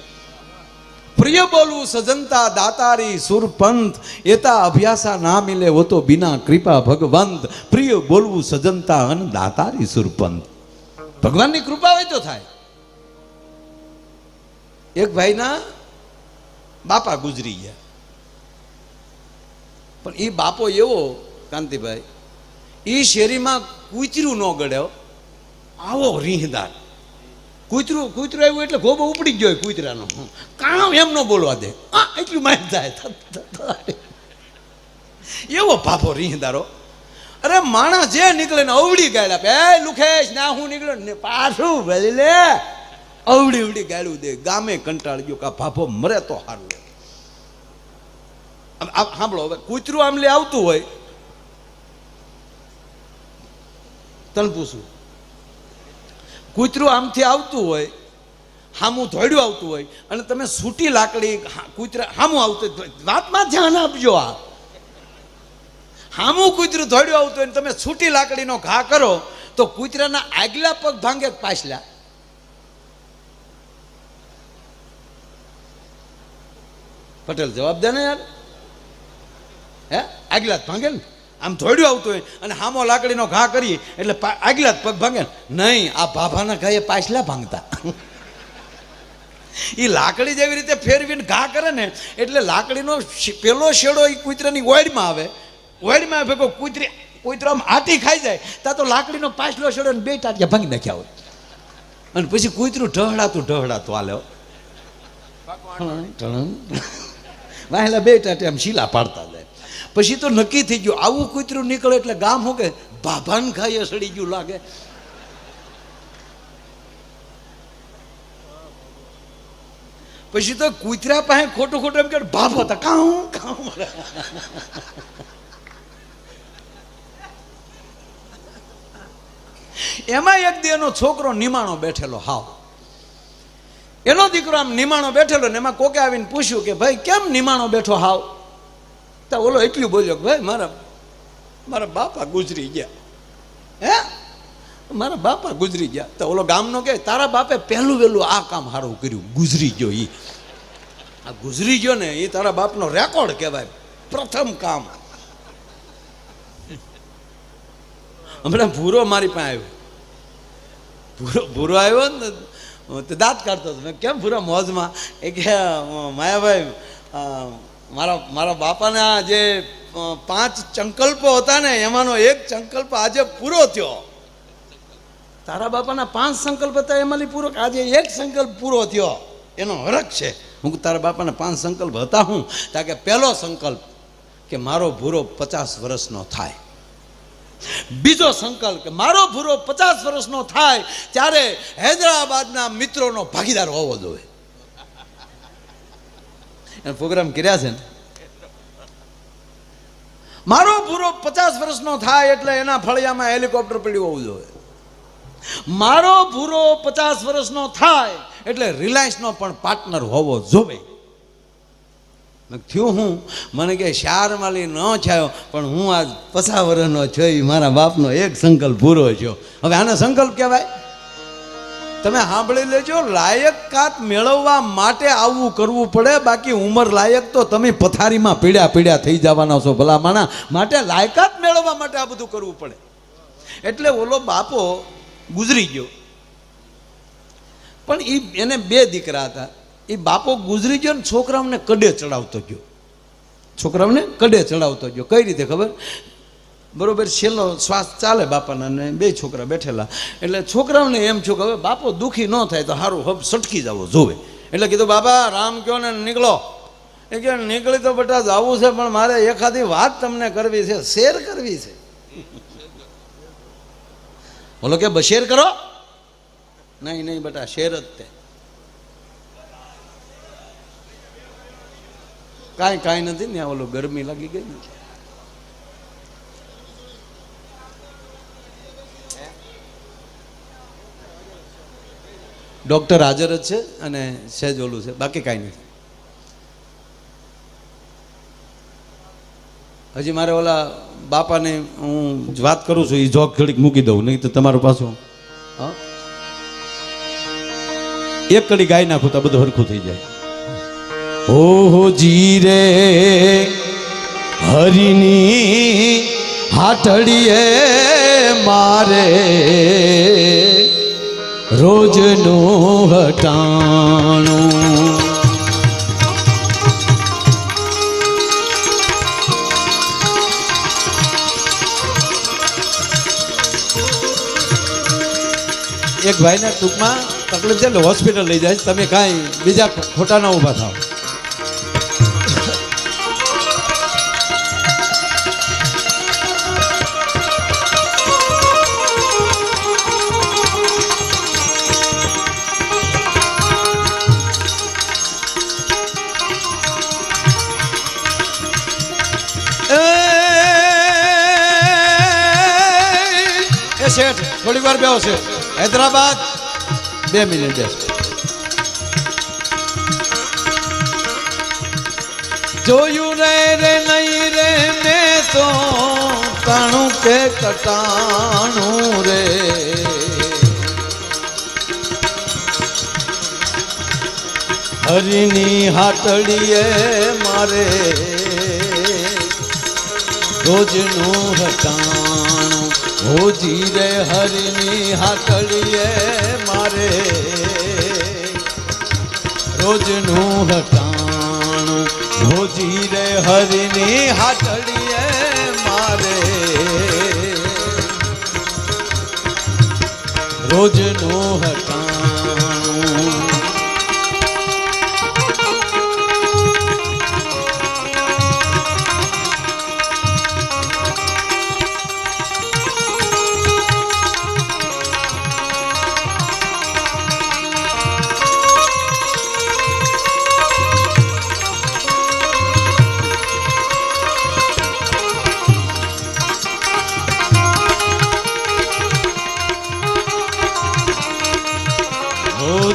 પ્રિય બોલવું સજનતા દાતારી સુરપંથ, એતા અભ્યાસા ના મિલે વો તો બિના કૃપા ભગવંત. પ્રિય બોલવું સજનતા અન દાતારી સુરપંથ. ભગવાનની કૃપા હોય તો થાય. એક ભાઈના બાપા ગુજરી ગયા, પણ એ બાપો એવો કાંતિભાઈ, એ શેરીમાં કૂતરું ન ગળ્યો, આવો રીહદાર. કૂતરું આવ્યું એટલે ગોબો ઉપડી ગયો કૂતરાનો. કામ એમ ન બોલવા દે, એટલું માહિત થાય. એવો બાપો રીહદારો. અરે માણસ જે નીકળે ને અવડી ગાયડા, એ લુખેશ ના હું નીકળ્યો ને પાછું ભરી લે, અવડી ગાયડું દે. ગામે કંટાળી ગયો કે ભાભો મરે તો સારું. સાંભળો, હવે કૂતરું આમ લે આવતું હોય, તને પૂછું, કૂતરું આમથી આવતું હોય, હામું ધોડ્યું આવતું હોય, અને તમે સૂટી લાકડી કૂતરા હામું આવતું, વાતમાં ધ્યાન આપજો. આ હામું કૂતરું ધોડ્યું આવતું હોય ને તમે છૂટી લાકડીનો ઘા કરો તો કૂતરાના આગલા પગ ભાંગે પાછલા? પટેલ જવાબ દે ને યાર. હે, આગલા જ ભાંગે ને. આમ ધોડ્યું આવતું હોય અને હામો લાકડીનો ઘા કરીએ એટલે આગલા જ પગ ભાંગે નહીં. આ ભાભાના ઘાએ પાછલા ભાંગતા. એ લાકડી જેવી રીતે ફેરવીને ઘા કરે ને એટલે લાકડીનો પેલો શેડો એ કૂતરાની ઓયડમાં આવે, ઓયડમાં ભેગો કૂતરો આમ આટી ખાઈ જાય ત્યાં તો લાકડીનો પાછલો શેડો ને બે ટાટિયા ભાંગી નાખ્યા હોય, અને પછી કૂતરું ઢહડાતું હાલે વાહેલા બે ટાટિયા આમ શીલા પાડતા જાય. પછી તો નક્કી થઈ ગયું આવું કૂતરું નીકળે એટલે ગામ શું કે ભાભાન ખાઈએ સડી ગયું લાગે. પછી તો કૂતરા પાસે ખોટું એમ કે ભાભો હતા કાઉ. એમાં એક દી એનો છોકરો નિમાણો બેઠેલો, હાવ એનો દીકરો આમ નિમાણો બેઠેલો ને એમાં કોકે આવીને પૂછ્યું કે ભાઈ કેમ નિમાણો બેઠો હાવ? તો ઓલો એટલું બોલ્યો કે ભાઈ મારા બાપા ગુજરી ગયા. હે, મારા બાપા ગુજરી ગયા. તો ઓલો ગામનો કે તારા બાપે પહેલું વહેલું આ કામ સારું કર્યું, ગુજરી ગયો. આ ગુજરી ગયો ને એ તારા બાપનો રેકોર્ડ કહેવાય. પ્રથમ કામ. હમણાં ભૂરો મારી પાસે આવ્યો. ભૂરો આવ્યો ને તો દાંત કાઢતો હતો. મેં કેમ ભૂરા મોજમાં? એ કે માયાભાઈ મારા બાપાના જે 5 સંકલ્પો હતા ને એમાંનો એક સંકલ્પ આજે પૂરો થયો. તારા બાપાના 5 સંકલ્પ હતા એમાંથી પૂરો, આજે એક સંકલ્પ પૂરો થયો એનો હરખ છે. હું તારા બાપાના 5 સંકલ્પ હતા. હું તા કે પહેલો સંકલ્પ કે મારો ભૂરો 50 વર્ષનો થાય. બીજો સંકલ્પ કે મારો ભૂરો 50 વર્ષનો થાય ત્યારે હૈદરાબાદના મિત્રોનો ભાગીદાર હોવો જોઈએ. એને પ્રોગ્રામ કર્યા છે ને. મારો ભૂરો 50 વર્ષનો થાય એટલે એના ફળિયામાં હેલિકોપ્ટર પડ્યું હોવું જોઈએ. મારો ભૂરો 50 વર્ષનો થાય એટલે રિલાયન્સનો પણ પાર્ટનર હોવો જોઈએ. થયું હું મને કે શાર માલી ન થયો પણ હું આજ 50 વર્ષનો છું. મારા બાપનો એક સંકલ્પ પૂરો થયો. હવે આનો સંકલ્પ કહેવાય. તમે સાંભળી લેજો, લાયકાત મેળવવા માટે આવું કરવું પડે. બાકી ઉંમર લાયક તો તમે પથારીમાં પીડ્યા થઈ જવાના છો ભલા માણા. માટે લાયકાત મેળવવા માટે આ બધું કરવું પડે. એટલે ઓલો બાપો ગુજરી ગયો. પણ એને 2 દીકરા હતા. એ બાપો ગુજરી ગયો ને છોકરાઓને કડે ચડાવતો ગયો. છોકરાઓને કડે ચડાવતો ગયો. કઈ રીતે ખબર? બરોબર છેલ્લો શ્વાસ ચાલે બાપાના ને 2 છોકરા બેઠેલા. એટલે છોકરાઓને એમ છું કે હવે બાપો દુઃખી ન થાય તો સારું હબ સટકી જવો જોવે. એટલે કીધું બાબા રામ કયો ને નીકળો. એ કે નીકળી તો બેટા જવું છે પણ મારે એખાદી વાત તમને કરવી છે, શેર કરવી છે. બોલો કે બશેર કરો. નહીં બેટા શેર જ તે. કાંઈ નથી ને. ઓલું ગરમી લાગી ગઈ ને. ડૉક્ટર હાજર જ છે અને સહેજ ઓલું છે, બાકી કાંઈ નથી. હજી મારે ઓલા બાપાને હું વાત કરું છું એ જોક ઘડીક મૂકી દઉં, નહીં તો તમારું પાછું એક કડી ગાઈ નાખું તો બધું હરખું થઈ જાય. ઓહો જીરે હરિની હાટડીએ મારે રોજનું હટાણું. એક ભાઈને ટૂંકમાં તકલીફ છે એટલે હોસ્પિટલ લઈ જાય. તમે કાંઈ બીજા ખોટા ના ઊભા થાવ. શેઠ થોડી વાર બેહો છે. હૈદરાબાદ 2 મિનિટ બેસ. જોયું રે નહીં રે મેં તો તાણું કે કટાણું રે. હરિની હાટડીએ મારે રોજનું હટાણું. હોજી રે હરિની હાટડીએ મારે રોજનું હટાણું. હોજી રે હરિની હાટડીએ મારે રોજનું હટાણું.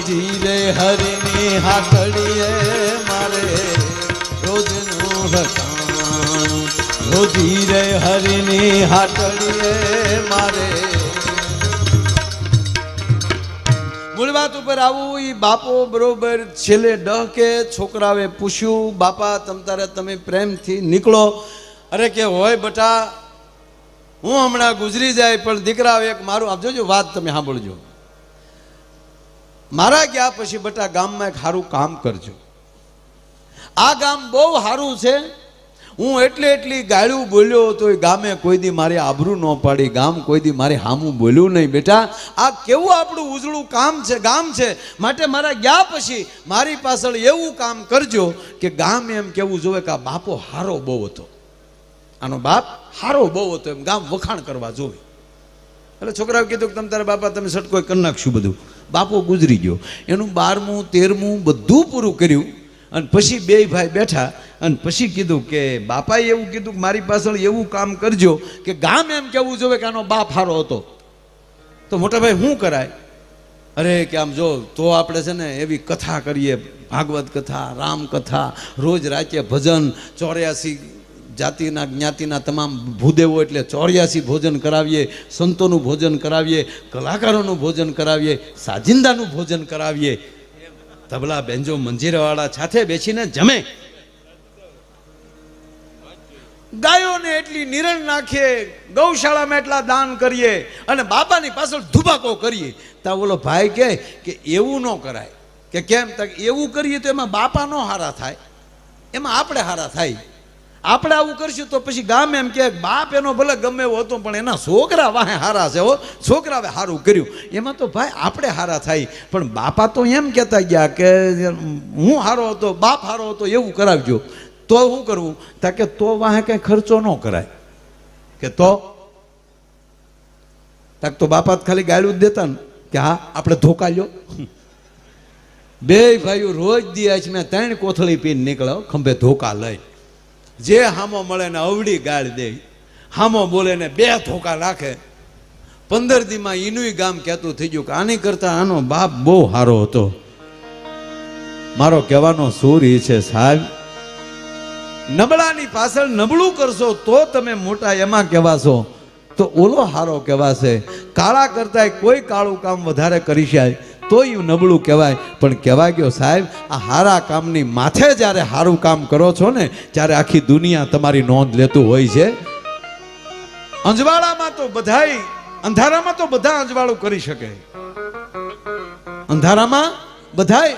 ધીરે હરિની હાટડીએ મારે રોજનું હટાણું. ધીરે હરિની હાટડીએ મારે મૂળ વાત ઉપર આવું. એ બાપો બરોબર છેલ્લે ડહકે છોકરાએ પૂછ્યું, બાપા તમ તારે તમે પ્રેમથી નીકળો. અરે કે હોય બટા, હું હમણાં ગુજરી જાય પણ દીકરા એક મારું આપ જોજો, વાત તમે સાંભળજો. મારા ગયા પછી બટા ગામમાં એક સારું કામ કરજો. આ ગામ બહુ સારું છે. હું એટલી ગાળ્યું બોલ્યો તો એ ગામે કોઈ દી મારી આબરૂ ન પાડી, ગામ કોઈ દી મારી હામું બોલ્યું નહીં. બેટા આ કેવું આપણું ઉજળું ગામ છે. માટે મારા ગયા પછી મારી પાછળ એવું કામ કરજો કે ગામ એમ કેવું જોવે કે આ બાપો હારો બહુ હતો, આનો બાપ હારો બહુ હતો, એમ ગામ વખાણ કરવા જોવે. એટલે છોકરાએ કીધું કે તમે તારા બાપા તમે સટકો કરી નાખશું બધું. બાપો ગુજરી ગયો. એનું 12મું 13મું બધું પૂરું કર્યું અને પછી બે ભાઈ બેઠા અને પછી કીધું કે બાપાએ એવું કીધું કે મારી પાછળ એવું કામ કરજો કે ગામ એમ કેવું જોવે કે આનો બાપ હારો હતો. તો મોટા ભાઈ શું કરાય? અરે કે આમ જો તો આપણે છે ને એવી કથા કરીએ, ભાગવત કથા, રામ કથા, રોજ રાતે ભજન, 84 જાતિના જ્ઞાતિના તમામ ભૂદેવો એટલે 84 ભોજન કરાવીએ, સંતોનું ભોજન કરાવીએ, કલાકારોનું ભોજન કરાવીએ, સાજિંદાનું ભોજન કરાવીએ, તબલા બેન્જો મંજીરાવાળા સાથે બેસીને જમે, ગાયોને એટલી નિરણ નાખીએ, ગૌશાળામાં એટલા દાન કરીએ અને બાપાની પાછળ ધુબાકો કરીએ. તા બોલો ભાઈ કહે કે એવું ન કરાય. કે કેમ? એવું કરીએ તો એમાં બાપા નો હારા થાય, એમાં આપણે હારા થાય. આપણે આવું કરશું તો પછી ગામ એમ કે બાપ એનો ભલે ગમે એવો હતો પણ એના છોકરા વાહે હારા છે, છોકરાએ સારું કર્યું, એમાં તો ભાઈ આપણે હારા થાય. પણ બાપા તો એમ કહેતા ગયા કે હું હારો હતો, બાપ હારો હતો, એવું કરાવજો. તો શું કરવું? તાકે તો વાહે કઈ ખર્ચો ન કરાય. કે તો તો બાપા ખાલી ગાળું જ દેતા ને કે હા આપણે ધોકા લ્યો. બે ભાઈઓ રોજ દિવસ મેં 3 કોથળી પીને નીકળ્યો, ખંભે ધોકા લઈ, જે હામો મળે ને અવડી ગાળ દે, હામો બોલે ને 2 ધોકા રાખે. 15 દીમાં ઈનું ગામ કહેતું થઈ ગયું કે આની કરતા આનો બાપ બહુ સારો હતો. મારો કહેવાનો સૂર એ છે સાહેબ, નબળાની પાછળ નબળું કરશો તો તમે મોટા એમાં કહેવાશો તો ઓલો હારો કહેવાશે. કાળા કરતા કોઈ કાળું કામ વધારે કરી જાય તો એ નબળું કહેવાય. પણ કહેવાય ગયો સાહેબ, આ હારા કામની માથે જ્યારે સારું કામ કરો છો ને ત્યારે આખી દુનિયા તમારી નોંધ લેતું હોય છે. અંજવાળામાં તો બધાય, અંધારામાં તો બધા અંજવાળું કરી શકે, અંધારામાં બધાય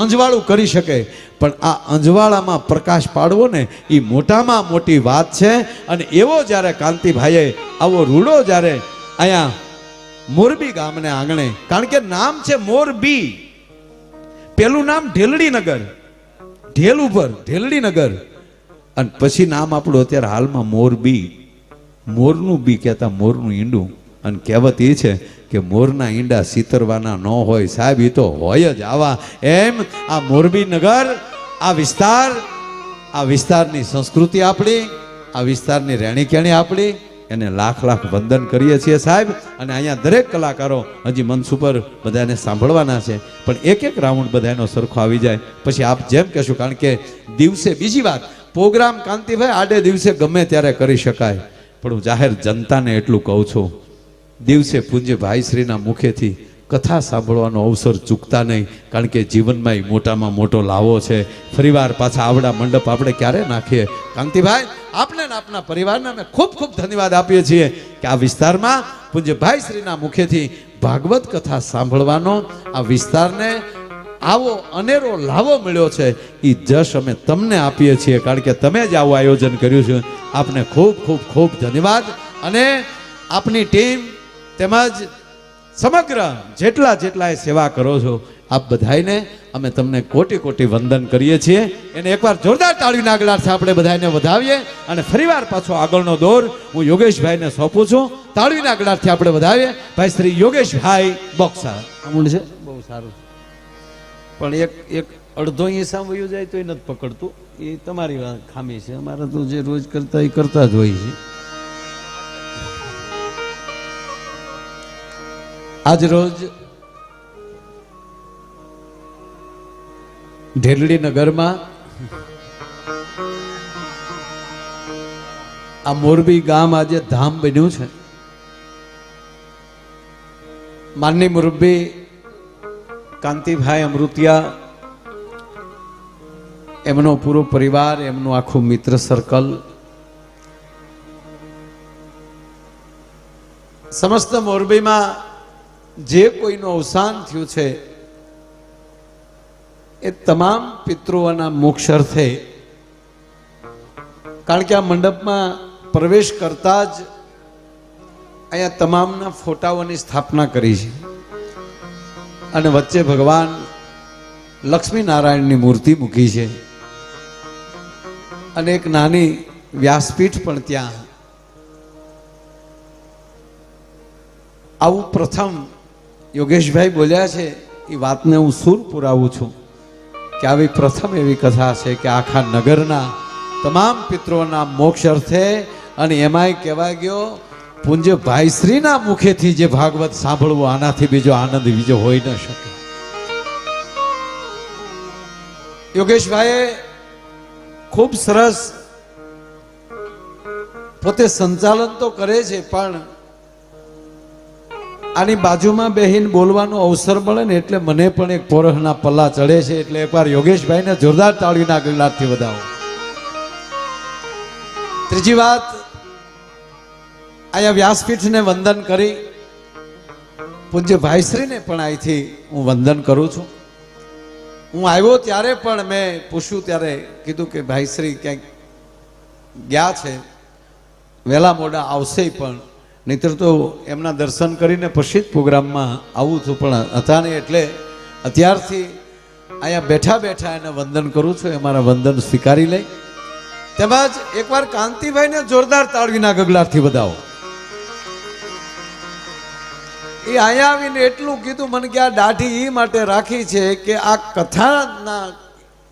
અંજવાળું કરી શકે, પણ આ અંજવાળામાં પ્રકાશ પાડવો ને એ મોટામાં મોટી વાત છે. અને એવો જ્યારે કાંતિભાઈએ આવો રૂડો જ્યારે અહીંયા મોરબી ગામને આંગણે, કારણ કે નામ છે મોરબી, પેલું નામ ઢેલડીનગર, ઢેલ ઉપર ઢેલડીનગર, અને પછી નામ આપણું અત્યારે હાલમાં મોરબી. મોરનું બી કહેતા મોરનું ઈંડું. અને કહેવત એ છે કે મોરના ઈંડા સીતરવાના ન હોય સાહેબ, એ તો હોય જ આવા. એમ આ મોરબી નગર, આ વિસ્તારની સંસ્કૃતિ આપણી, આ વિસ્તારની રહેણી કેણી આપણી, એને લાખ લાખ વંદન કરીએ છીએ સાહેબ. અને અહીંયા દરેક કલાકારો હજી મંચ ઉપર બધાને સાંભળવાના છે, પણ એક રાઉન્ડ બધાનો સરખો આવી જાય પછી આપ જેમ કહેશો. કારણ કે દિવસે, બીજી વાત, પ્રોગ્રામ કાંતિભાઈ આડે દિવસે ગમે ત્યારે કરી શકાય, પણ હું જાહેર જનતાને એટલું કહું છું, દિવસે પૂજ્ય ભાઈશ્રીના મુખેથી કથા સાંભળવાનો અવસર ચૂકતા નહીં. કારણ કે જીવનમાં એ મોટામાં મોટો લાવો છે. ફરીવાર પાછા આવડા મંડપ આપણે ક્યારે નાખીએ? કાંતિભાઈ, આપને ને આપના પરિવારને અમે ખૂબ ખૂબ ધન્યવાદ આપીએ છીએ કે આ વિસ્તારમાં પૂજ્ય ભાઈશ્રીના મુખેથી ભાગવત કથા સાંભળવાનો આ વિસ્તારને આવો અનેરો લાવો મળ્યો છે. એ જશ અમે તમને આપીએ છીએ, કારણ કે તમે જ આવું આયોજન કર્યું છે. આપને ખૂબ ખૂબ ખૂબ ધન્યવાદ. અને આપની ટીમ તેમજ સમગ્ર જેટલા સેવા કરો છો, આપ બધાને અમે તમને કોટી કોટી વંદન કરીએ છીએ. એને એકવાર જોરદાર તાળીના ગળાથી આપણે બધાને વધાવીએ. અને ફરીવાર પાછો આગળનો દોર હું યોગેશભાઈને સોંપું છું. તાળીના ગળાથી આપણે વધાવીએ. ભાઈ શ્રી યોગેશભાઈ બોક્સા અમૂલ છે, બહુ સારું. પણ એક અડધો હિસાબ વયો જાય તો એ નથી પકડતું, એ તમારી ખામી છે. અમારે તો જે રોજ કરતા એ કરતા જ હોય છે. આજ રોજ ઢેલડી નગરમાં આ મોરબી ગામ આજે ધામ બન્યું છે. માનની મુરબ્બી કાંતિભાઈ અમૃતિયા, એમનો પૂરો પરિવાર, એમનું આખું મિત્ર સર્કલ, સમસ્ત મોરબીમાં જે કોઈનું અવસાન થયું છે એ તમામ પિતૃઓના મોક્ષ અર્થે, કારણ કે આ મંડપમાં પ્રવેશ કરતા જ અહીંયા તમામના ફોટાઓની સ્થાપના કરી છે અને વચ્ચે ભગવાન લક્ષ્મીનારાયણની મૂર્તિ મૂકી છે અને એક નાની વ્યાસપીઠ પણ ત્યાં. આવું પ્રથમ યોગેશભાઈ બોલ્યા છે એ વાતને હું સૂર પુરાવું છું કે આવી પ્રથમ એવી કથા છે કે આખા નગરના તમામ પિતૃઓના મોક્ષ અર્થે, અને એમાંય કહેવા ગયો પૂજ્ય ભાઈશ્રીના મુખેથી જે ભાગવત સાંભળવું, આનાથી બીજો આનંદ બીજો હોઈ ન શકે. યોગેશભાઈએ ખૂબ સરસ પોતે સંચાલન તો કરે છે, પણ આની બાજુમાં બેહીને બોલવાનો અવસર મળે ને એટલે મને પણ એક પોરહના પલ્લા ચડે છે. એટલે એકવાર યોગેશભાઈને જોરદાર તાળીના ગગડાટથી વધાવો. ત્રીજી વાત, અહીંયા વ્યાસપીઠને વંદન કરી પૂજ્ય ભાઈશ્રીને પણ અહીંથી હું વંદન કરું છું. હું આવ્યો ત્યારે પણ મેં પૂછ્યું ત્યારે કીધું કે ભાઈશ્રી ક્યાંક ગયા છે, વહેલા મોડા આવશે, પણ નહીતર તો એમના દર્શન કરીને પછી જ પ્રોગ્રામમાં આવું છું, પણ હતા નહીં. એટલે અત્યારથી અહીંયા બેઠા બેઠા એને વંદન કરું છું. એ મારા વંદન સ્વીકારી લઈ. તેમજ એકવાર કાંતિભાઈને જોરદાર તાળીના ગગલાટથી વધાવો. એ અહીંયા આવીને એટલું કીધું મને કે આ દાઢી એ માટે રાખી છે કે આ કથાના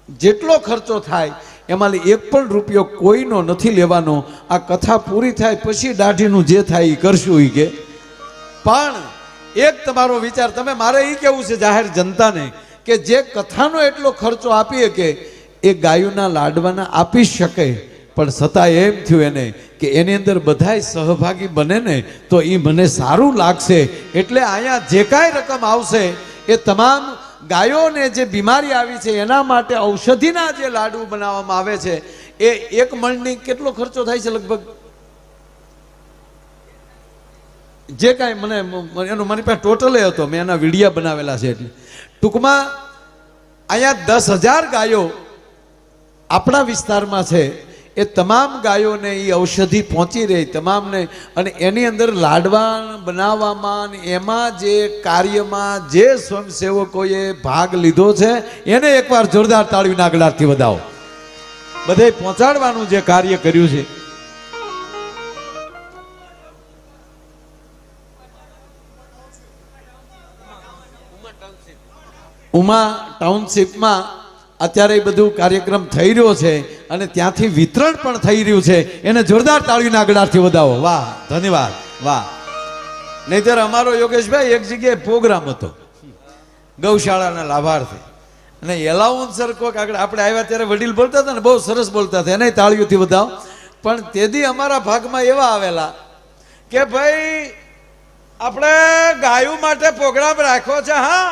જેટલો ખર્ચો થાય એમાંથી એક પણ રૂપિયો કોઈનો નથી લેવાનો. આ કથા પૂરી થાય પછી દાઢીનું જે થાય એ કરશું. એ કે પણ એક તમારો વિચાર, તમે, મારે એ કહેવું છે જાહેર જનતાને કે જે કથાનો એટલો ખર્ચો આપીએ કે એ ગાયોના લાડવાના આપી શકે, પણ છતાં એમ થયું એને કે એની અંદર બધાય સહભાગી બને ને તો એ મને સારું લાગશે. એટલે અહીંયા જે કાંઈ રકમ આવશે એ તમામ ગાયોને જે બીમારી આવી છે એના માટે ઔષધિના જે લાડુ બનાવવામાં આવે છે એ એક મણની કેટલો ખર્ચો થાય છે લગભગ, જે કાંઈ મને એનો મારી પાસે ટોટલે હતો, મેં એના વિડીયા બનાવેલા છે. એટલે ટૂંકમાં અહીંયા 10,000 ગાયો આપણા વિસ્તારમાં છે. એ તમામ ગાયોને એ ઔષધિ પહોંચી રહી તમામને, અને એની અંદર લાડવા બનાવવામાં એમાં જે કાર્યમાં જે સ્વયંસેવકોએ ભાગ લીધો છે એને એકવાર જોરદાર તાળીના ગગડાટથી વધાવો. બધે પહોંચાડવાનું જે કાર્ય કર્યું છે. ઉમા ટાઉનશીપમાં અત્યારે બધું કાર્યક્રમ થઈ રહ્યો છે અને ત્યાંથી વિતરણ પણ થઈ રહ્યું છે. એને જોરદાર તાળીના ગગડાટથી વધાવો. વાહ, ધન્યવાદ, વાહ. નહીતર અમારો યોગેશભાઈ એક જગ્યાએ પ્રોગ્રામ હતો ગૌશાળાના લાભાર્થી, અને એલાઉન્સર કોક આગળ આપણે આવ્યા ત્યારે વડીલ બોલતા હતા ને, બહુ સરસ બોલતા હતા, એને તાળીઓથી વધાવો. પણ તેથી અમારા ભાગમાં એવા આવેલા કે ભાઈ આપણે ગાયો માટે પ્રોગ્રામ રાખ્યો છે. હા,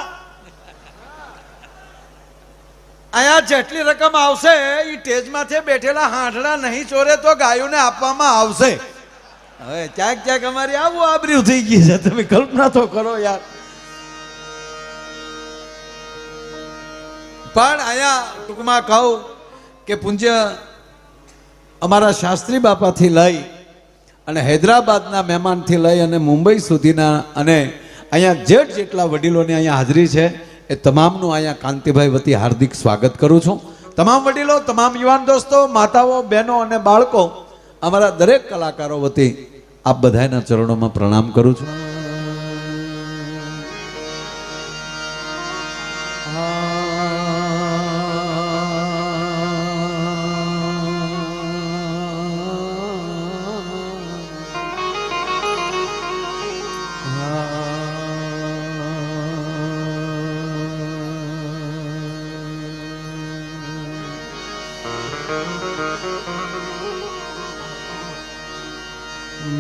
અહીંયા જેટલી રકમ આવશે એ સ્ટેજમાંથી બેઠેલા હાંડડા નહીં ચોરે તો ગાયોને આપવામાં આવશે. હવે ક્યાંક ક્યાંક અમારી આવું આબર્યું થઈ ગઈ છે, તમે કલ્પના તો કરો યાર. પણ અહીંયા ટૂંકમાં કહું કે પૂજ્ય અમારા શાસ્ત્રી બાપાથી લઈ અને હૈદરાબાદના મહેમાનથી લઈ અને મુંબઈ સુધીના અને અહીંયા જેટલા વડીલોની અહીંયા હાજરી છે એ તમામનું અહીંયા કાંતિભાઈ વતી હાર્દિક સ્વાગત કરું છું. તમામ વડીલો, તમામ યુવાન દોસ્તો, માતાઓ, બહેનો અને બાળકો, અમારા દરેક કલાકારો વતી આપ બધાના ચરણોમાં પ્રણામ કરું છું.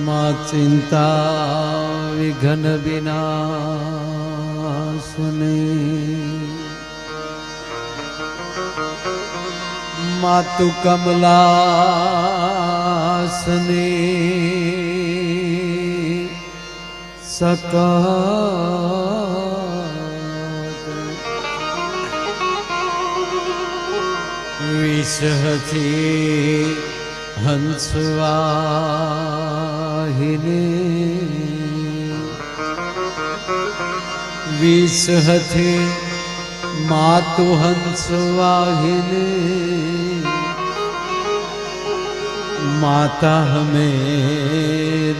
माँ चिंता विघन विनाशने मातु कमलासने सका विषहति हंसवाहिनी विषहति मातु हंसवाहिनी माता हमें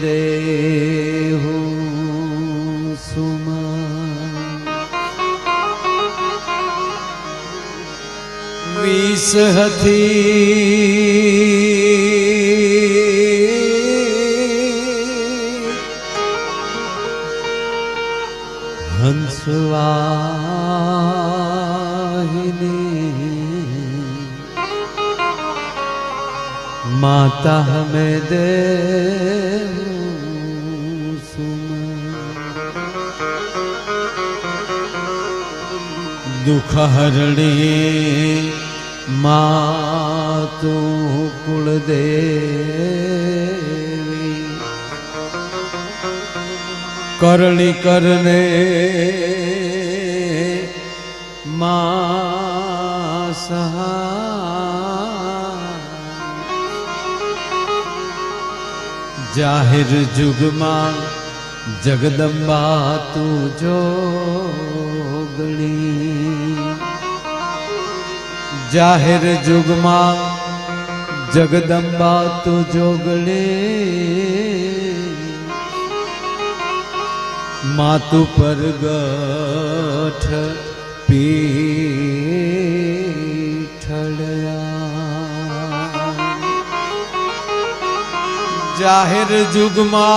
देहु सुमन विषहति हंसवाहिनी माता हमें दे दुख हरणी मातु कुलदेवी करणी करने मां सहाय जाहिर जुग मां जगदम्बा तू जोगणी जाहिर जुग मां जगदम्बा तू जोगणी मातु परगठ पीठड़या जाहिर जुग मां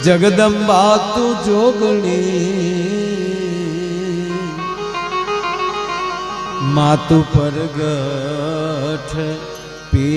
जगदम्बा तू जोगणी मातु परगठ पी